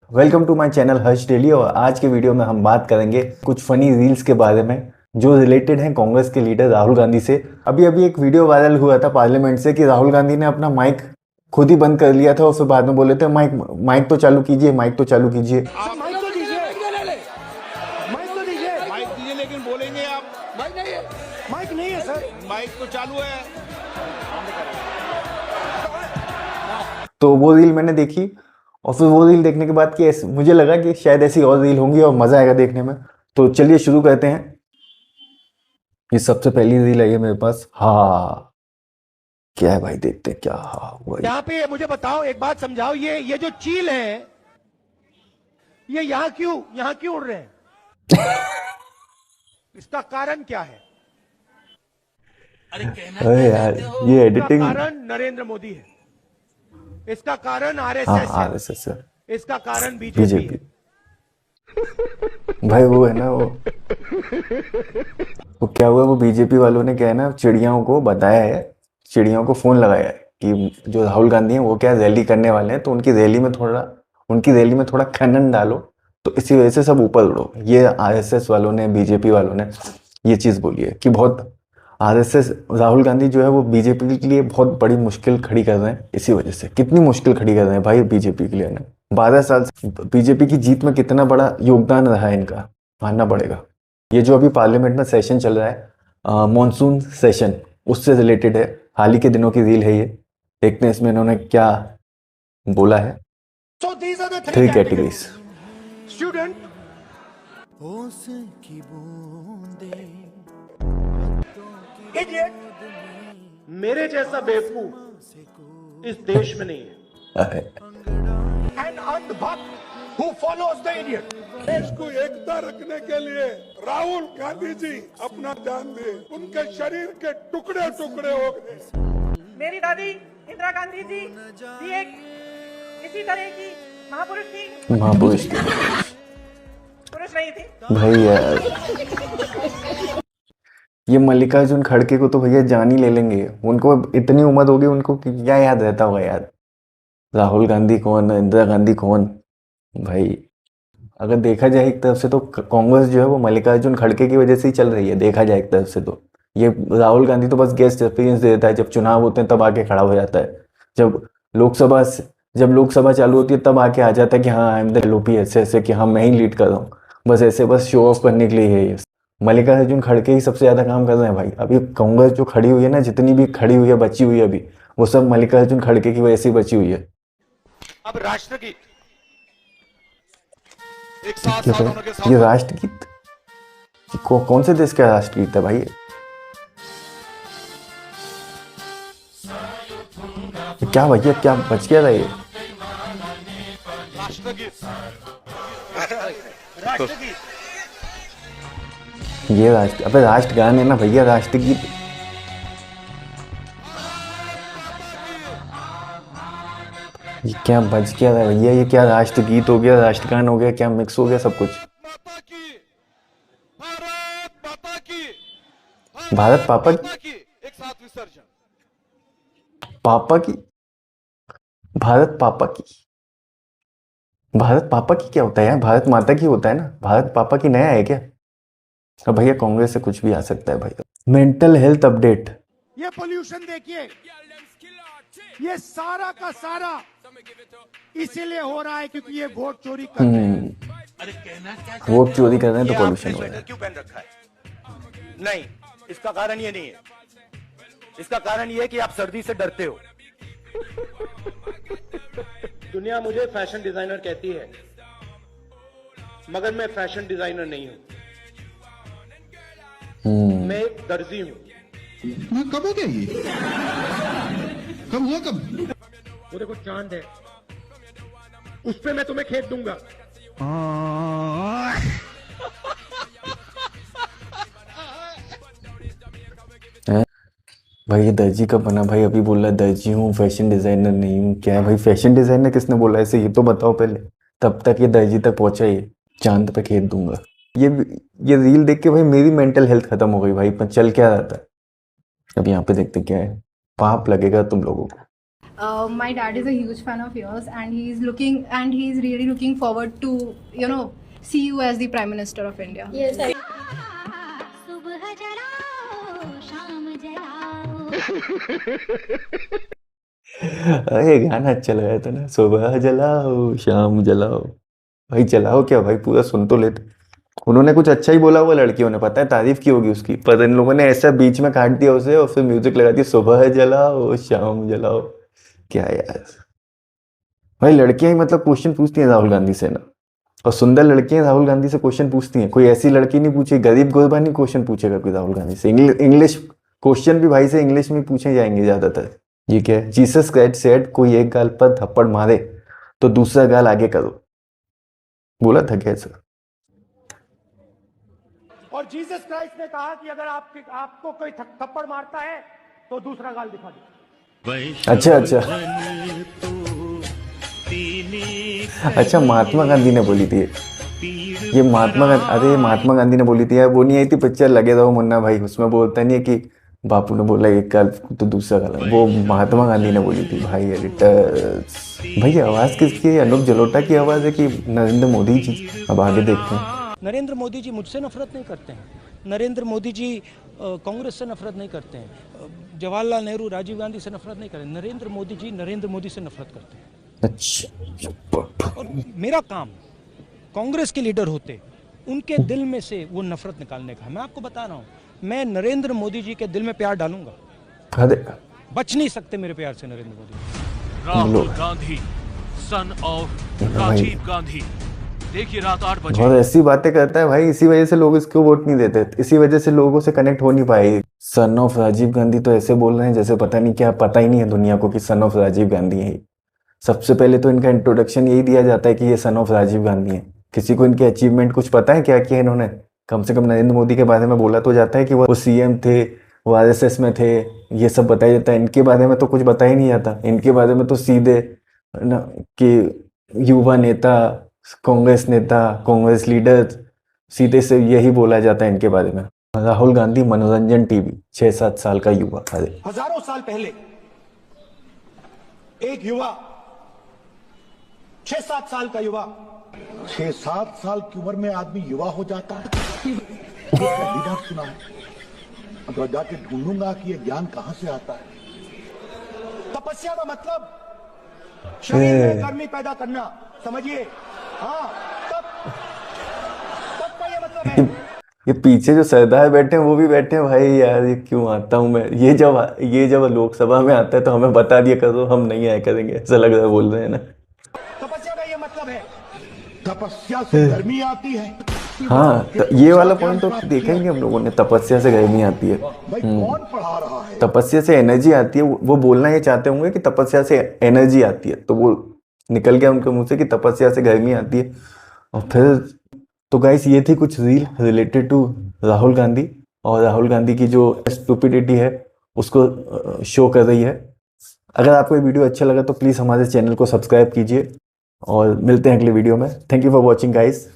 Welcome to my channel Harsh daily. और आज के वीडियो में हम बात करेंगे कुछ फनी रील्स के बारे में जो रिलेटेड हैं कांग्रेस के लीडर राहुल गांधी से। अभी अभी एक वीडियो वायरल हुआ था पार्लियामेंट से कि राहुल गांधी ने अपना माइक खुद ही बंद कर लिया था और फिर बाद में बोले थे माइक माइक तो चालू कीजिए, माइक तो चालू कीजिए। माइक तो दीजिए, माइक तो दीजिए, माइक दीजिए, लेकिन बोलेंगे आप। माइक नहीं है सर, माइक तो चालू है। तो वो रील मैंने देखी और फिर वो रील देखने के बाद कि मुझे लगा कि शायद ऐसी और रील होंगी और मजा आएगा देखने में। तो चलिए शुरू करते हैं। ये सबसे पहली रील आई है मेरे पास। हाँ क्या है भाई, देखते हैं क्या हाँ हुआ। यहाँ पे मुझे बताओ, एक बात समझाओ, ये जो चील है ये यहाँ क्यों उड़ रहे हैं? इसका कारण क्या है? अरे यार ये एडिटिंग। कारण नरेंद्र मोदी है, इसका कारण हाँ आरएसएस है, आरएसएस है, इसका कारण बीजेपी है। भाई वो है ना वो क्या हुआ, वो बीजेपी वालों ने क्या है ना चिड़ियाओं को बताया है, चिड़ियाओं को फोन लगाया है कि जो राहुल गांधी हैं वो क्या रैली करने वाले हैं तो उनकी रैली में थोड़ा खनन डालो तो इसी वजह से सब ऊपर उड़ो। ये आरएसएस वालों ने, बीजेपी वालों ने ये चीज बोली है कि बहुत आरएसएस राहुल गांधी जो है वो बीजेपी के लिए बहुत बड़ी मुश्किल खड़ी कर रहे हैं। इसी वजह से कितनी मुश्किल खड़ी कर रहे हैं भाई बीजेपी के लिए ना। 12 साल से बीजेपी की जीत में कितना बड़ा योगदान रहा है इनका, मानना पड़ेगा। ये जो अभी पार्लियामेंट में सेशन चल रहा है मॉनसून सेशन, उससे रिलेटेड है, हाल ही के दिनों की रील है ये। देखते हैं इसमें इन्होंने क्या बोला है। So these are the 3 categories. Student, idiot, मेरे जैसा बेवकूफ इस देश में नहीं है। एंड अंधभक्त who follows the idiot। देश को एकता रखने के लिए राहुल गांधी जी अपना जान दे, उनके शरीर के टुकड़े टुकड़े हो गए। मेरी दादी इंदिरा गांधी जी भी एक इसी तरह की महापुरुष थी। महापुरुष पुरुष नहीं थी भाई यार। ये मल्लिकार्जुन खड़गे को तो भैया जान ही ले लेंगे, उनको इतनी उम्र होगी, उनको क्या याद रहता होगा यार, राहुल गांधी कौन, इंदिरा गांधी कौन। भाई अगर देखा जाए एक तरफ से तो कांग्रेस जो है वो मल्लिकार्जुन खड़गे की वजह से ही चल रही है। देखा जाए एक तरफ से तो ये राहुल गांधी तो बस गेस्ट अपीयरेंस दे देता है, जब चुनाव होते हैं तब आके खड़ा हो जाता है, जब लोकसभा चालू होती है तब आके आ जाता है कि हाँ आई एम द एलओपी, ऐसे कि हाँ मैं ही लीड कर रहा हूँ, बस शो ऑफ करने के लिए है ये। मल्लिकार्जुन खड़गे ही सबसे ज्यादा काम कर रहे हैं भाई। अभी कांग्रेस जो खड़ी हुई है ना, जितनी भी खड़ी हुई है, बची हुई है अभी, वो सब मल्लिकार्जुन खड़गे की वजह से बची हुई है। अब राष्ट्रगीत एक ये राष्ट्रगीत कौन से देश का राष्ट्रगीत है भाई? ये क्या भैया, क्या बच गया था ये? ये अबे राष्ट्रगान है ना भैया, राष्ट्रगीत। ये क्या बच गया था भैया? ये क्या राष्ट्रगीत हो गया, राष्ट्रगान हो गया, क्या मिक्स हो गया सब कुछ? भारत पापा की एक साथ विसर्जन। पापा की भारत पापा की क्या होता है यार? भारत माता की होता है ना, भारत पापा की नया है क्या? अब भैया कांग्रेस से कुछ भी आ सकता है भैया। Mental health update. ये पोल्यूशन देखिए, ये सारा का सारा इसीलिए हो रहा है क्योंकि ये वोट चोरी कर रहे हैं। वोट चोरी कर रहे हैं तो पोल्यूशन हो रहा है। क्यों पहन रखा है? नहीं, इसका कारण ये नहीं है, इसका कारण ये है कि आप सर्दी से डरते हो। दुनिया मुझे फैशन डिजाइनर कहती है, मगर मैं फैशन डिजाइनर नहीं हूं, मैं एक दर्जी हूं। कब हो गया ये? कब हुआ कब? वो देखो चांद है, उस पे मैं तुम्हें खेत दूंगा। भाई ये दर्जी कब बना भाई? अभी बोल रहा है दर्जी हूँ, फैशन डिजाइनर नहीं हूँ। क्या है भाई फैशन डिजाइनर किसने बोला ऐसे? ये तो बताओ पहले, तब तक ये दर्जी तक पहुंचा। ये चांद पे खेत दूंगा, ये रील देख के भाई मेरी मेंटल हेल्थ खत्म हो गई भाई। पर चल क्या रहा था? अब यहाँ पे देखते क्या है। पाप लगेगा तुम लोगों को। My dad is a huge fan of yours, and he's really looking forward to, see you as the Prime Minister of India. Yes, सुबह जलाओ शाम जलाओ। अरे गाना अच्छा लगा था ना, सुबह जलाओ शाम जलाओ। भाई जलाओ क्या भाई, पूरा सुन तो लेते। उन्होंने कुछ अच्छा ही बोला हुआ, लड़कियों ने पता है तारीफ की होगी उसकी, पर इन लोगों ने ऐसा बीच में काट दिया उसे और फिर म्यूजिक लगा दिया सुबह जलाओ शाम जलाओ। क्या यार भाई, लड़कियां ही मतलब क्वेश्चन पूछती हैं राहुल गांधी से ना, और सुंदर लड़कियां राहुल गांधी से क्वेश्चन पूछती हैं। कोई ऐसी लड़की नहीं पूछे, गरीब गुरबा नहीं क्वेश्चन पूछेगा कोई राहुल गांधी से। इंग्लिश क्वेश्चन भी भाई से इंग्लिश में पूछे जाएंगे ज्यादातर। ये क्या है, जीसस क्राइस्ट सेड कोई एक गाल पर थप्पड़ मारे तो दूसरा गाल आगे करो, बोला था कैसा। और जीसस क्राइस्ट ने कहा कि अगर आपको कोई थप्पड़ मारता है तो दूसरा गाल दिखा दो। अच्छा अच्छा, महात्मा गांधी ने बोली थी ये, महात्मा गांधी ने बोली थी यार। वो नहीं आई थी पिक्चर लगे रहो मुन्ना भाई, उसमें बोलता नहीं है कि बापू ने बोला एक गाल तो दूसरा गाल, वो महात्मा गांधी ने बोली थी। भाई एडिटर्स, भाई आवाज किसकी है? अनूप जलोटा की आवाज है कि नरेंद्र मोदी जी? अब आगे देखते हैं। नरेंद्र मोदी जी मुझसे नफरत नहीं करते हैं, नरेंद्र मोदी जी कांग्रेस से नफरत नहीं करते हैं, जवाहरलाल नेहरू राजीव गांधी से नफरत नहीं करते, नरेंद्र मोदी जी नरेंद्र मोदी से नफरत करते हैं। अच्छा, और मेरा काम कांग्रेस के लीडर होते उनके दिल में से वो नफरत निकालने का। मैं आपको बता रहा हूँ, मैं नरेंद्र मोदी जी के दिल में प्यार डालूंगा, बच नहीं सकते मेरे प्यार से नरेंद्र मोदी। राहुल गांधी सन ऑफ राजीव गांधी, देखिए रात 8 बजे। और ऐसी बातें करता है भाई, इसी वजह से लोग इसको वोट नहीं देते, इसी वजह से लोगों से कनेक्ट हो नहीं पाए। सन ऑफ राजीव गांधी तो ऐसे बोल रहे हैं जैसे पता नहीं क्या, पता ही नहीं है दुनिया को कि सन ऑफ राजीव गांधी है। सबसे पहले तो इनका इंट्रोडक्शन यही दिया जाता है कि ये सन ऑफ राजीव गांधी है। किसी को इनके अचीवमेंट कुछ पता है क्या किया इन्होंने? कम से कम नरेंद्र मोदी के बारे में बोला तो जाता है कि वो सीएम थे, वो आरएसएस में थे, ये सब बताया जाता है। इनके बारे में तो कुछ बताया ही नहीं जाता। इनके बारे में तो सीधे ना कि युवा नेता, कांग्रेस नेता, कांग्रेस लीडर, सीधे से यही बोला जाता है इनके बारे में। राहुल गांधी मनोरंजन टीवी, 6-7 साल का युवा। अरे हजारों साल पहले एक युवा, 6-7 साल का युवा, 6-7 साल की उम्र में आदमी युवा हो जाता है, ये पहली बार सुना है। अगर जाके ढूंढूंगा कि ये ज्ञान कहां से आता है। तपस्या का मतलब शरीर में गर्मी पैदा करना, समझिए। हाँ, तब का ये मतलब है। ये पीछे जो सरदार बैठे हैं वो भी बैठे हैं। भाई यार ये क्यों आता हूँ मैं, ये जब लोकसभा में आता है तो हमें बता दिया करो, हम नहीं आया करेंगे, ऐसा लग रहा है बोल रहे हैं ना। तपस्या का ये मतलब है, तपस्या से गर्मी आती है। हाँ, ये वाला पॉइंट तो देखेंगे हम लोगों ने, तपस्या से गर्मी आती है। भाई कौन पढ़ा रहा है? तपस्या से एनर्जी आती है। वो बोलना ये चाहते होंगे कि तपस्या से एनर्जी आती है, तो वो निकल गया उनके मुंह से कि तपस्या से गर्मी आती है। और फिर तो गाइस ये थी कुछ reel related to Rahul Gandhi, और राहुल गांधी की जो स्टुपिडिटी है उसको शो कर रही है। अगर आपको ये वीडियो अच्छा लगा तो प्लीज़ हमारे चैनल को सब्सक्राइब कीजिए और मिलते हैं अगले वीडियो में। Thank you for watching guys.